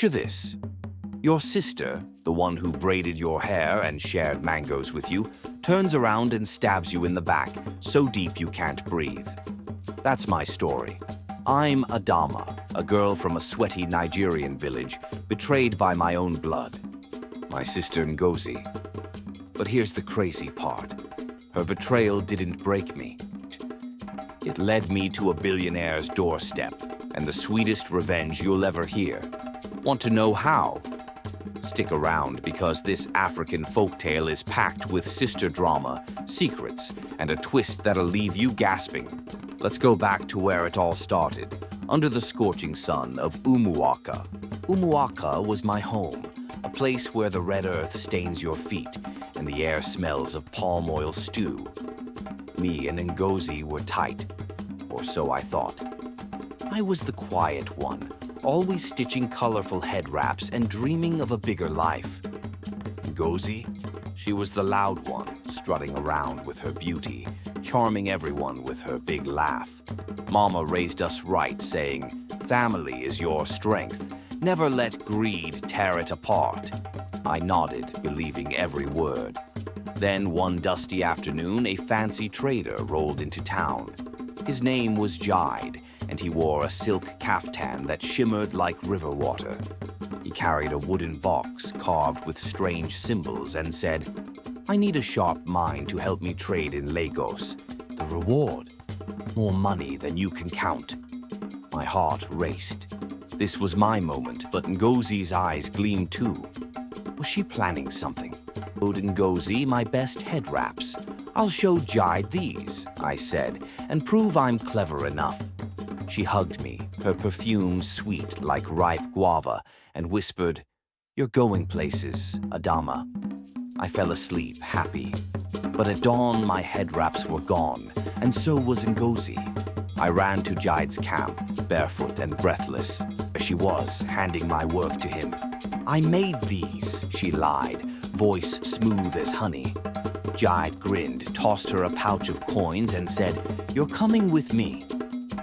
Picture this. Your sister, the one who braided your hair and shared mangoes with you, turns around and stabs you in the back, so deep you can't breathe. That's my story. I'm Adamma, a girl from a sweaty Nigerian village, betrayed by my own blood. My sister Ngozi. But here's the crazy part. Her betrayal didn't break me. It led me to a billionaire's doorstep, and the sweetest revenge you'll ever hear. Want to know how? Stick around, because this African folktale is packed with sister drama, secrets, and a twist that'll leave you gasping. Let's go back to where it all started, under the scorching sun of Umuaka. Umuaka was my home, a place where the red earth stains your feet and the air smells of palm oil stew. Me and Ngozi were tight, or so I thought. I was the quiet one, always stitching colorful head wraps and dreaming of a bigger life. Ngozi, she was the loud one, strutting around with her beauty, charming everyone with her big laugh. Mama raised us right, saying, "Family is your strength. Never let greed tear it apart." I nodded, believing every word. Then one dusty afternoon, a fancy trader rolled into town. His name was Jide, and he wore a silk kaftan that shimmered like river water. He carried a wooden box carved with strange symbols and said, "I need a sharp mind to help me trade in Lagos. The reward? More money than you can count." My heart raced. This was my moment, but Ngozi's eyes gleamed too. Was she planning something? Owed Ngozi my best head wraps. "I'll show Jide these," I said, "and prove I'm clever enough." She hugged me, her perfume sweet like ripe guava, and whispered, "You're going places, Adamma." I fell asleep, happy. But at dawn, my head wraps were gone, and so was Ngozi. I ran to Jide's camp, barefoot and breathless. There she was, handing my work to him. "I made these," she lied, voice smooth as honey. Jide grinned, tossed her a pouch of coins, and said, "You're coming with me."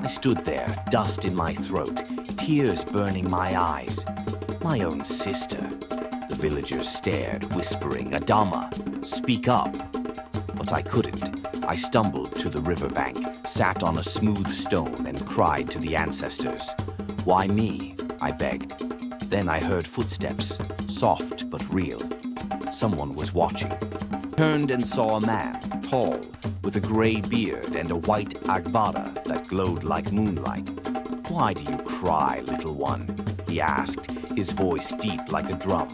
I stood there, dust in my throat, tears burning my eyes. My own sister. The villagers stared, whispering, "Adamma, speak up." But I couldn't. I stumbled to the riverbank, sat on a smooth stone, and cried to the ancestors. "Why me?" I begged. Then I heard footsteps, soft but real. Someone was watching. Turned and saw a man, tall, with a gray beard and a white agbada that glowed like moonlight. "Why do you cry, little one?" he asked, his voice deep like a drum.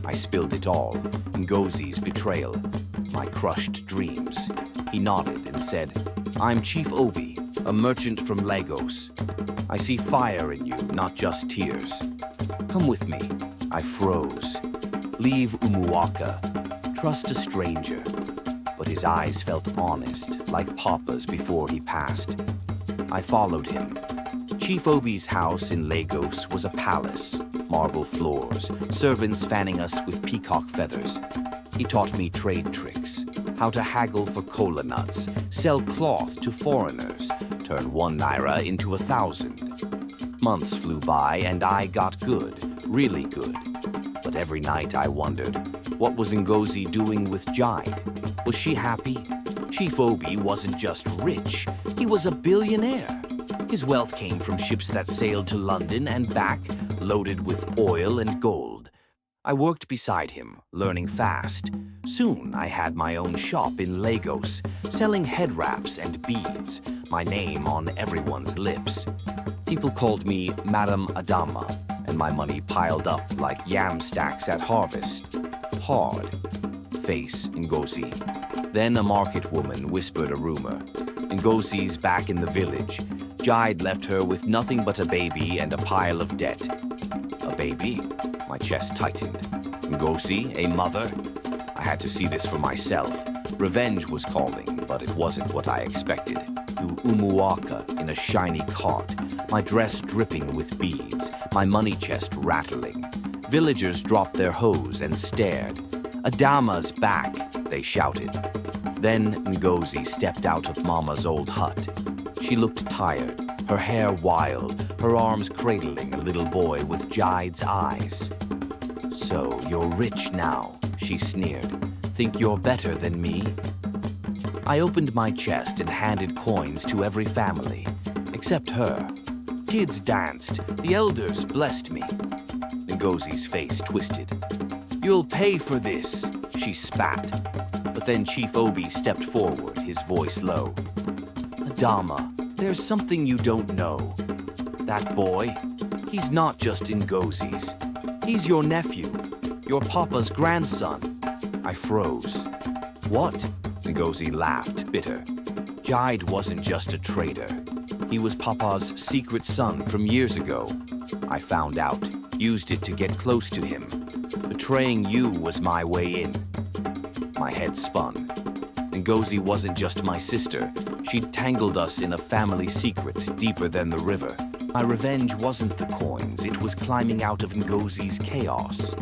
I spilled it all, Ngozi's betrayal, my crushed dreams. He nodded and said, "I'm Chief Obi, a merchant from Lagos. I see fire in you, not just tears. Come with me." I froze. Leave Umuaka. Trust a stranger. But his eyes felt honest, like Papa's before he passed. I followed him. Chief Obi's house in Lagos was a palace, marble floors, servants fanning us with peacock feathers. He taught me trade tricks, how to haggle for cola nuts, sell cloth to foreigners, turn 1 naira into 1,000. Months flew by and I got good, really good. But every night I wondered, what was Ngozi doing with Jide? Was she happy? Chief Obi wasn't just rich, he was a billionaire. His wealth came from ships that sailed to London and back, loaded with oil and gold. I worked beside him, learning fast. Soon I had my own shop in Lagos, selling head wraps and beads, my name on everyone's lips. People called me Madam Adamma, and my money piled up like yam stacks at harvest. Hard. Face Ngozi. Then a market woman whispered a rumor. Ngozi's back in the village. Jide left her with nothing but a baby and a pile of debt. A baby? My chest tightened. Ngozi, a mother? I had to see this for myself. Revenge was calling, but it wasn't what I expected. To Umuaka in a shiny cart, my dress dripping with beads, my money chest rattling. Villagers dropped their hoes and stared. "Adamma's back," they shouted. Then Ngozi stepped out of Mama's old hut. She looked tired, her hair wild, her arms cradling a little boy with Jide's eyes. "So you're rich now," she sneered. "Think you're better than me?" I opened my chest and handed coins to every family, except her. Kids danced, the elders blessed me. Ngozi's face twisted. "You'll pay for this," she spat. But then Chief Obi stepped forward, his voice low. "Adamma, there's something you don't know. That boy, he's not just Ngozi's. He's your nephew, your papa's grandson." I froze. "What?" Ngozi laughed, bitter. "Jide wasn't just a traitor. He was Papa's secret son from years ago. I found out, used it to get close to him. Betraying you was my way in." My head spun. Ngozi wasn't just my sister. She'd tangled us in a family secret deeper than the river. My revenge wasn't the coins, it was climbing out of Ngozi's chaos.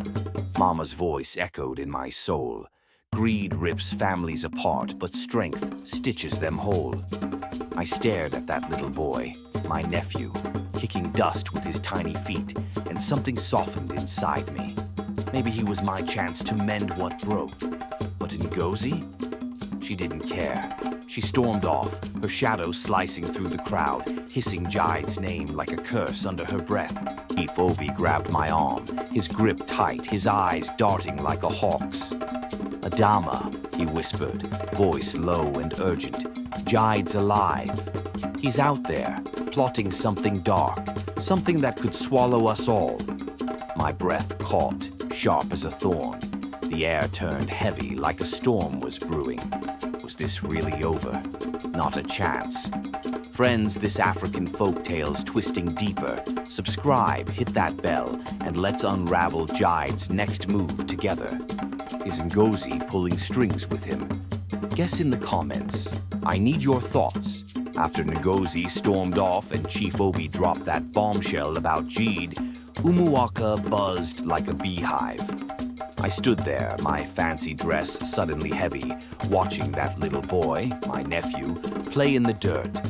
Mama's voice echoed in my soul. Greed rips families apart, but strength stitches them whole. I stared at that little boy, my nephew, kicking dust with his tiny feet, and something softened inside me. Maybe he was my chance to mend what broke. But Ngozi? She didn't care. She stormed off, her shadow slicing through the crowd, hissing Jide's name like a curse under her breath. Chief Obi grabbed my arm, his grip tight, his eyes darting like a hawk's. "Adamma," he whispered, voice low and urgent. "Jide's alive. He's out there, plotting something dark, something that could swallow us all." My breath caught, sharp as a thorn. The air turned heavy like a storm was brewing. Was this really over? Not a chance. Friends, this African folktale's twisting deeper. Subscribe, hit that bell, and let's unravel Jide's next move together. Is Ngozi pulling strings with him? Guess in the comments. I need your thoughts. After Ngozi stormed off and Chief Obi dropped that bombshell about Jide, Umuaka buzzed like a beehive. I stood there, my fancy dress suddenly heavy, watching that little boy, my nephew, play in the dirt.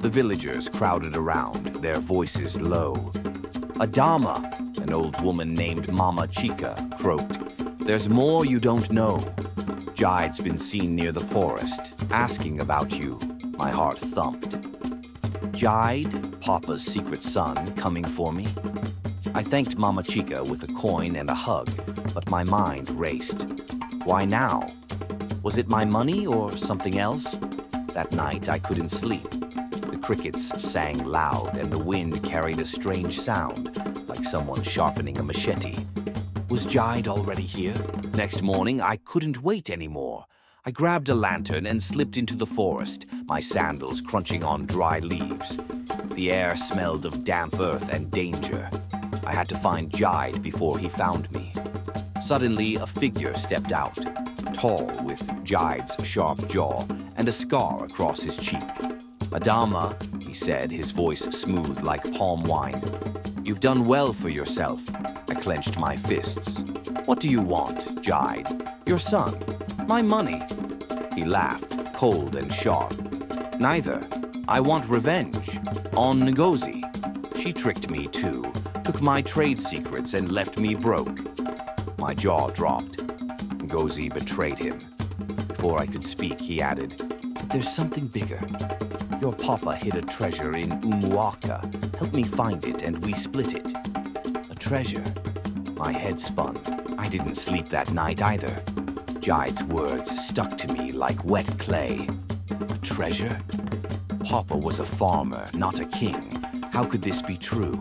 The villagers crowded around, their voices low. "Adamma," an old woman named Mama Chica croaked. "There's more you don't know. Jide's been seen near the forest, asking about you." My heart thumped. Jide, Papa's secret son, coming for me? I thanked Mama Chica with a coin and a hug, but my mind raced. Why now? Was it my money or something else? That night I couldn't sleep. The crickets sang loud and the wind carried a strange sound, like someone sharpening a machete. Was Jide already here? Next morning I couldn't wait anymore. I grabbed a lantern and slipped into the forest, my sandals crunching on dry leaves. The air smelled of damp earth and danger. I had to find Jide before he found me. Suddenly, a figure stepped out, tall with Jide's sharp jaw and a scar across his cheek. "Adamma," he said, his voice smooth like palm wine. "You've done well for yourself." I clenched my fists. "What do you want, Jide? Your son? My money?" He laughed, cold and sharp. "Neither. I want revenge. On Ngozi. She tricked me too, took my trade secrets and left me broke." My jaw dropped. Ngozi betrayed him. Before I could speak, he added, "There's something bigger. Your papa hid a treasure in Umuaka. Help me find it and we split it." A treasure? My head spun. I didn't sleep that night either. Jide's words stuck to me like wet clay. A treasure? Papa was a farmer, not a king. How could this be true?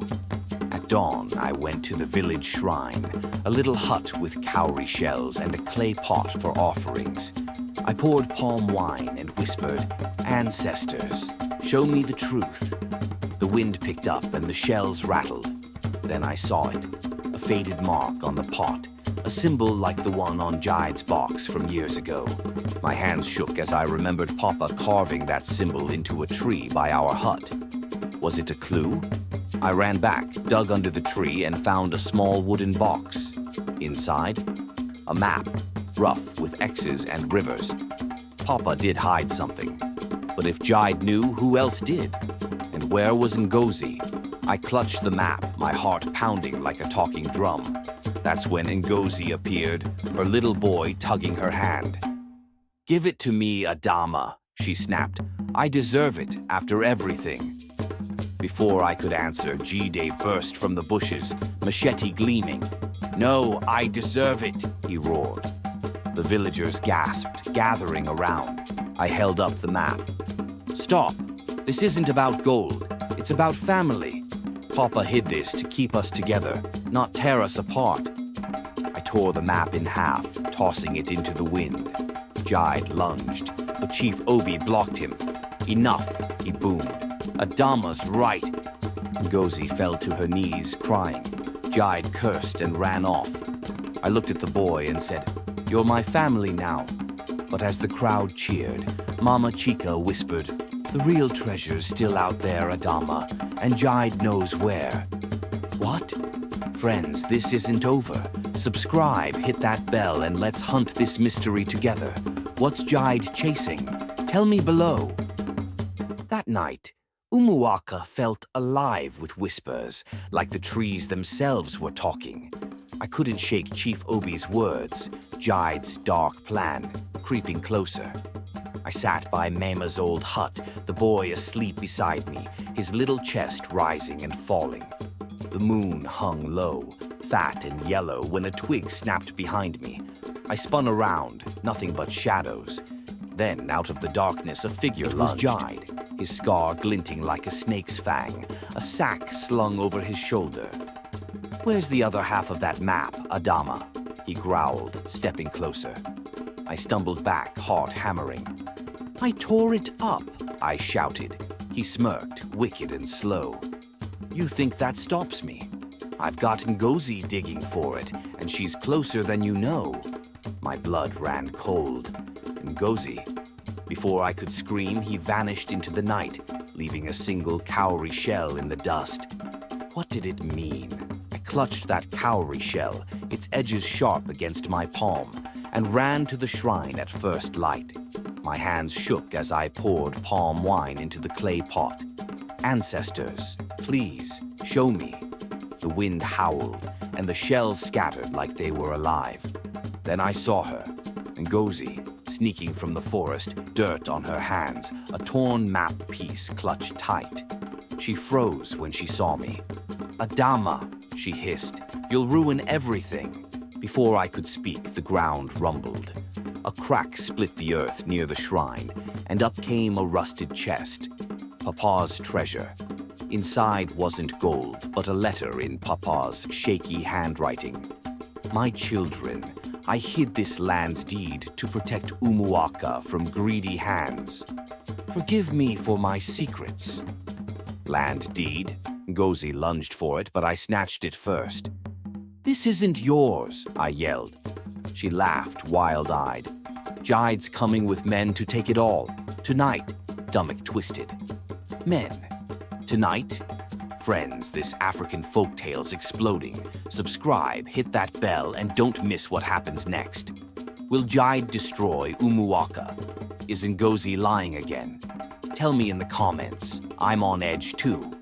At dawn, I went to the village shrine, a little hut with cowrie shells and a clay pot for offerings. I poured palm wine and whispered, "Ancestors, show me the truth." The wind picked up and the shells rattled. Then I saw it, a faded mark on the pot, a symbol like the one on Jide's box from years ago. My hands shook as I remembered Papa carving that symbol into a tree by our hut. Was it a clue? I ran back, dug under the tree, and found a small wooden box. Inside, a map, rough with X's and rivers. Papa did hide something. But if Jide knew, who else did? And But where was Ngozi? I clutched the map, my heart pounding like a talking drum. That's when Ngozi appeared, her little boy tugging her hand. "Give it to me, Adamma," she snapped. "I deserve it after everything." Before I could answer, Jide burst from the bushes, machete gleaming. "No, I deserve it," he roared. The villagers gasped, gathering around. I held up the map. "Stop! This isn't about gold. It's about family. Papa hid this to keep us together, not tear us apart." I tore the map in half, tossing it into the wind. Jide lunged, but Chief Obi blocked him. "Enough," he boomed. "Adamma's right." Ngozi fell to her knees, crying. Jide cursed and ran off. I looked at the boy and said, "You're my family now." But as the crowd cheered, Mama Chica whispered, "The real treasure's still out there, Adamma, and Jide knows where." What? Friends, this isn't over. Subscribe, hit that bell, and let's hunt this mystery together. What's Jide chasing? Tell me below. That night, Umuaka felt alive with whispers, like the trees themselves were talking. I couldn't shake Chief Obi's words, Jide's dark plan, creeping closer. I sat by Mema's old hut, the boy asleep beside me, his little chest rising and falling. The moon hung low, fat and yellow, when a twig snapped behind me. I spun around, nothing but shadows. Then, out of the darkness, a figure lunged. It was Jide, his scar glinting like a snake's fang, a sack slung over his shoulder. "Where's the other half of that map, Adamma?" he growled, stepping closer. I stumbled back, heart hammering. "I tore it up," I shouted. He smirked, wicked and slow. "You think that stops me? I've got Ngozi digging for it, and she's closer than you know." My blood ran cold. Ngozi. Before I could scream, he vanished into the night, leaving a single cowrie shell in the dust. What did it mean? I clutched that cowrie shell, its edges sharp against my palm, and ran to the shrine at first light. My hands shook as I poured palm wine into the clay pot. "Ancestors, please, show me." The wind howled, and the shells scattered like they were alive. Then I saw her, Ngozi, sneaking from the forest, dirt on her hands, a torn map piece clutched tight. She froze when she saw me. "Adamma," she hissed, "you'll ruin everything." Before I could speak, the ground rumbled. A crack split the earth near the shrine, and up came a rusted chest. Papa's treasure. Inside wasn't gold, but a letter in Papa's shaky handwriting. "My children, I hid this land's deed to protect Umuaka from greedy hands. Forgive me for my secrets." "Land deed?" Ngozi lunged for it, but I snatched it first. "This isn't yours," I yelled. She laughed, wild-eyed. "Jide's coming with men to take it all. Tonight," stomach twisted. "Men? Tonight?" Friends, this African folktale's exploding. Subscribe, hit that bell, and don't miss what happens next. Will Jide destroy Umuaka? Is Ngozi lying again? Tell me in the comments. I'm on edge too.